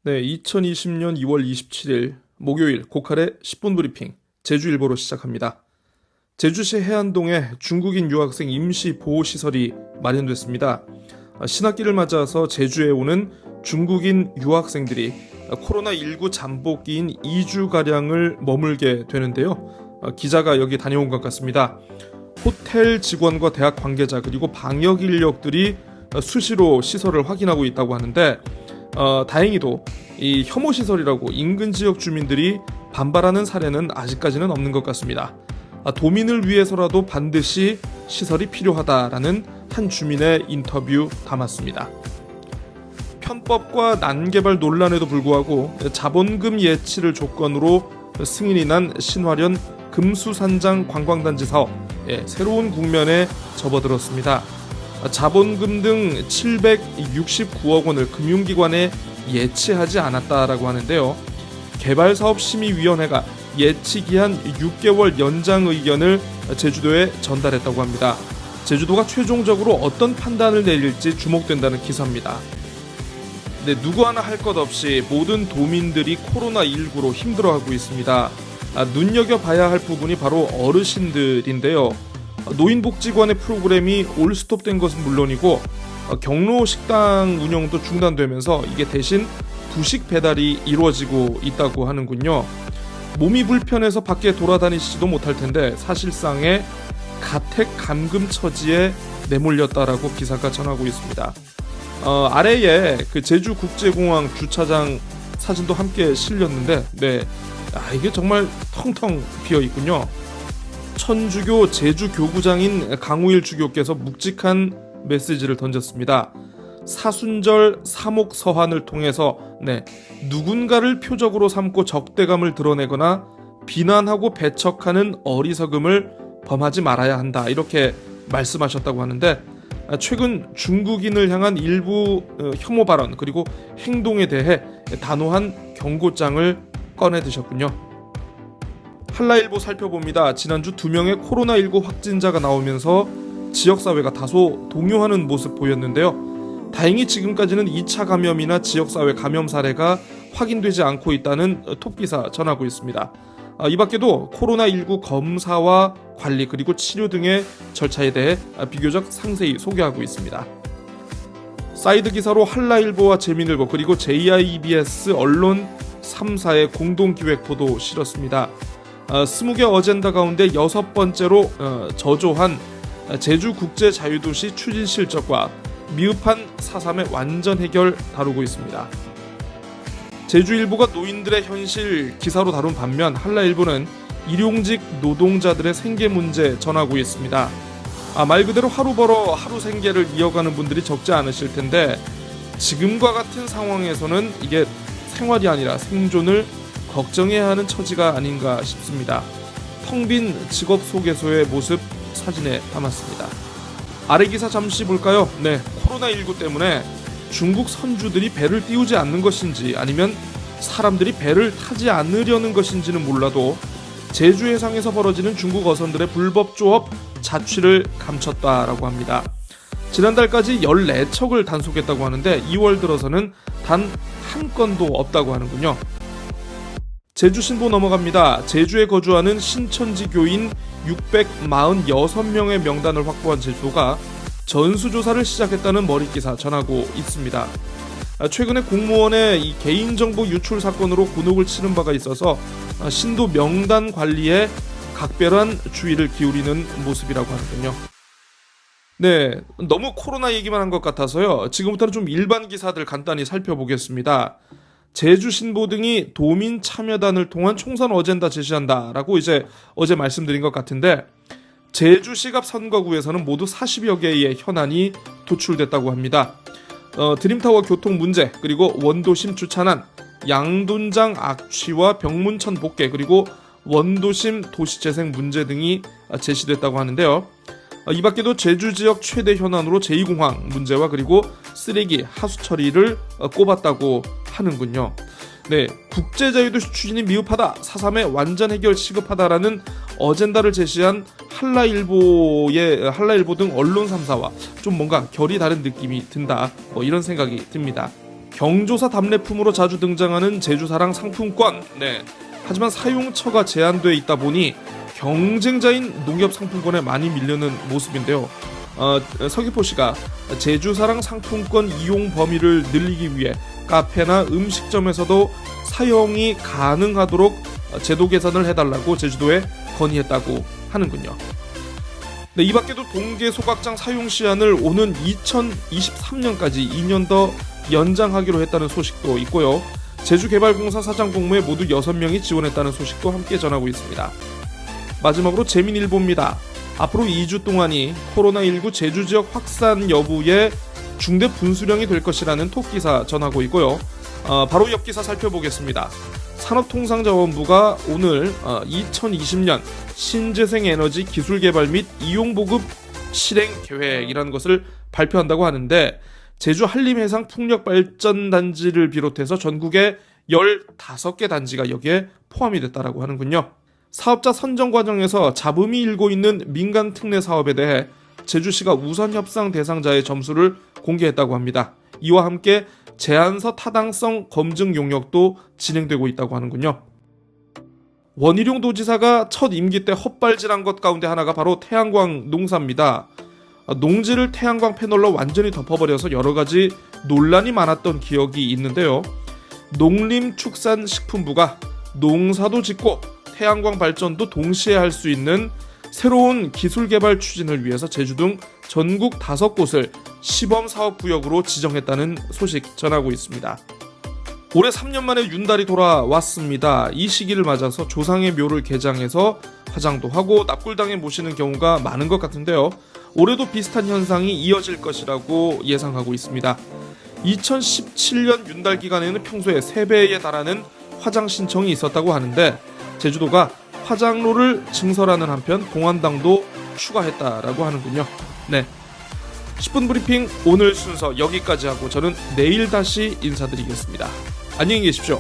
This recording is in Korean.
네, 2020년 2월 27일 목요일 고칼의 10분 브리핑 제주일보로 시작합니다. 제주시 해안동에 중국인 유학생 임시 보호시설이 마련됐습니다. 신학기를 맞아서 제주에 오는 중국인 유학생들이 코로나19 잠복기인 2주가량을 머물게 되는데요. 기자가 여기 다녀온 것 같습니다. 호텔 직원과 대학 관계자 그리고 방역 인력들이 수시로 시설을 확인하고 있다고 하는데 다행히도 이 혐오시설이라고 인근 지역 주민들이 반발하는 사례는 아직까지는 없는 것 같습니다. 도민을 위해서라도 반드시 시설이 필요하다라는 한 주민의 인터뷰 담았습니다. 편법과 난개발 논란에도 불구하고 자본금 예치를 조건으로 승인이 난 신화련 금수산장 관광단지 사업 새로운 국면에 접어들었습니다. 자본금 등 769억 원을 금융기관에 예치하지 않았다라고 하는데요. 개발사업심의위원회가 예치기한 6개월 연장 의견을 제주도에 전달했다고 합니다. 제주도가 최종적으로 어떤 판단을 내릴지 주목된다는 기사입니다. 네, 누구 하나 할 것 없이 모든 도민들이 코로나19로 힘들어하고 있습니다. 눈여겨봐야 할 부분이 바로 어르신들인데요. 노인복지관의 프로그램이 올스톱된 것은 물론이고 경로 식당 운영도 중단되면서 이게 대신 부식 배달이 이루어지고 있다고 하는군요. 몸이 불편해서 밖에 돌아다니지도 못할 텐데 사실상의 가택 감금 처지에 내몰렸다라고 기사가 전하고 있습니다. 아래에 그 제주국제공항 주차장 사진도 함께 실렸는데 이게 정말 텅텅 비어 있군요. 천주교 제주교구장인 강우일 주교께서 묵직한 메시지를 던졌습니다. 사순절 사목서한을 통해서 누군가를 표적으로 삼고 적대감을 드러내거나 비난하고 배척하는 어리석음을 범하지 말아야 한다, 이렇게 말씀하셨다고 하는데, 최근 중국인을 향한 일부 혐오 발언 그리고 행동에 대해 단호한 경고장을 꺼내드셨군요. 한라일보 살펴봅니다. 지난주 2명의 코로나19 확진자가 나오면서 지역사회가 다소 동요하는 모습 보였는데요. 다행히 지금까지는 2차 감염이나 지역사회 감염 사례가 확인되지 않고 있다는 톱기사 전하고 있습니다. 이 밖에도 코로나19 검사와 관리 그리고 치료 등의 절차에 대해 비교적 상세히 소개하고 있습니다. 사이드 기사로 한라일보와 재민일보 그리고 JIBS 언론 3사의 공동기획보도 실었습니다. 20개 어젠다 가운데 6번째로 저조한 제주국제자유도시 추진 실적과 미흡한 4.3의 완전 해결 다루고 있습니다. 제주일보가 노인들의 현실 기사로 다룬 반면 한라일보는 일용직 노동자들의 생계 문제 전하고 있습니다. 말 그대로 하루 벌어 하루 생계를 이어가는 분들이 적지 않으실 텐데 지금과 같은 상황에서는 이게 생활이 아니라 생존을 걱정해야 하는 처지가 아닌가 싶습니다. 텅 빈 직업 소개소의 모습 사진에 담았습니다. 아래 기사 잠시 볼까요? 코로나19 때문에 중국 선주들이 배를 띄우지 않는 것인지 아니면 사람들이 배를 타지 않으려는 것인지는 몰라도 제주 해상에서 벌어지는 중국 어선들의 불법 조업 자취를 감췄다라고 합니다. 지난달까지 14척을 단속했다고 하는데 2월 들어서는 단 한 건도 없다고 하는군요. 제주신보 넘어갑니다. 제주에 거주하는 신천지 교인 646명의 명단을 확보한 제주도가 전수조사를 시작했다는 머릿기사 전하고 있습니다. 최근에 공무원의 이 개인정보 유출 사건으로 곤혹을 치른 바가 있어서 신도 명단 관리에 각별한 주의를 기울이는 모습이라고 하는군요. 너무 코로나 얘기만 한 것 같아서요. 지금부터는 좀 일반 기사들 간단히 살펴보겠습니다. 제주신보 등이 도민 참여단을 통한 총선 어젠다 제시한다라고 어제 말씀드린 것 같은데 제주시갑 선거구에서는 모두 40여 개의 현안이 도출됐다고 합니다. 드림타워 교통 문제, 그리고 원도심 주차난, 양돈장 악취와 병문천 복개, 그리고 원도심 도시재생 문제 등이 제시됐다고 하는데요. 이 밖에도 제주 지역 최대 현안으로 제2공항 문제와 그리고 쓰레기 하수 처리를 꼽았다고 하는군요. 국제자유도시 추진이 미흡하다, 4.3의 완전 해결 시급하다라는 어젠다를 제시한 한라일보 등 언론 3사와 좀 뭔가 결이 다른 느낌이 든다, 이런 생각이 듭니다. 경조사 답례품으로 자주 등장하는 제주사랑 상품권. 네. 하지만 사용처가 제한돼 있다 보니 경쟁자인 농협 상품권에 많이 밀리는 모습인데요. 서귀포시가 제주사랑 상품권 이용 범위를 늘리기 위해 카페나 음식점에서도 사용이 가능하도록 제도 개선을 해달라고 제주도에 건의했다고 하는군요. 네, 이 밖에도 동계 소각장 사용 시한을 오는 2023년까지 2년 더 연장하기로 했다는 소식도 있고요. 제주개발공사 사장 공모에 모두 6명이 지원했다는 소식도 함께 전하고 있습니다. 마지막으로 재민일보입니다. 앞으로 2주 동안이 코로나19 제주 지역 확산 여부에 중대 분수령이 될 것이라는 톡기사 전하고 있고요. 바로 옆 기사 살펴보겠습니다. 산업통상자원부가 오늘 2020년 신재생에너지 기술개발 및 이용보급 실행 계획이라는 것을 발표한다고 하는데 제주 한림해상 풍력발전단지를 비롯해서 전국에 15개 단지가 여기에 포함이 됐다고 하는군요. 사업자 선정 과정에서 잡음이 일고 있는 민간 특례 사업에 대해 제주시가 우선 협상 대상자의 점수를 공개했다고 합니다. 이와 함께 제안서 타당성 검증 용역도 진행되고 있다고 하는군요. 원희룡 도지사가 첫 임기 때 헛발질한 것 가운데 하나가 바로 태양광 농사입니다. 농지를 태양광 패널로 완전히 덮어버려서 여러 가지 논란이 많았던 기억이 있는데요. 농림축산식품부가 농사도 짓고 태양광 발전도 동시에 할 수 있는 새로운 기술 개발 추진을 위해서 제주 등 전국 5곳을 시범 사업 구역으로 지정했다는 소식 전하고 있습니다. 올해 3년 만에 윤달이 돌아왔습니다. 이 시기를 맞아서 조상의 묘를 개장해서 화장도 하고 납골당에 모시는 경우가 많은 것 같은데요. 올해도 비슷한 현상이 이어질 것이라고 예상하고 있습니다. 2017년 윤달 기간에는 평소에 3배에 달하는 화장 신청이 있었다고 하는데 제주도가 화장로를 증설하는 한편 공안당도 추가했다라고 하는군요. 네, 10분 브리핑 오늘 순서 여기까지 하고 저는 내일 다시 인사드리겠습니다. 안녕히 계십시오.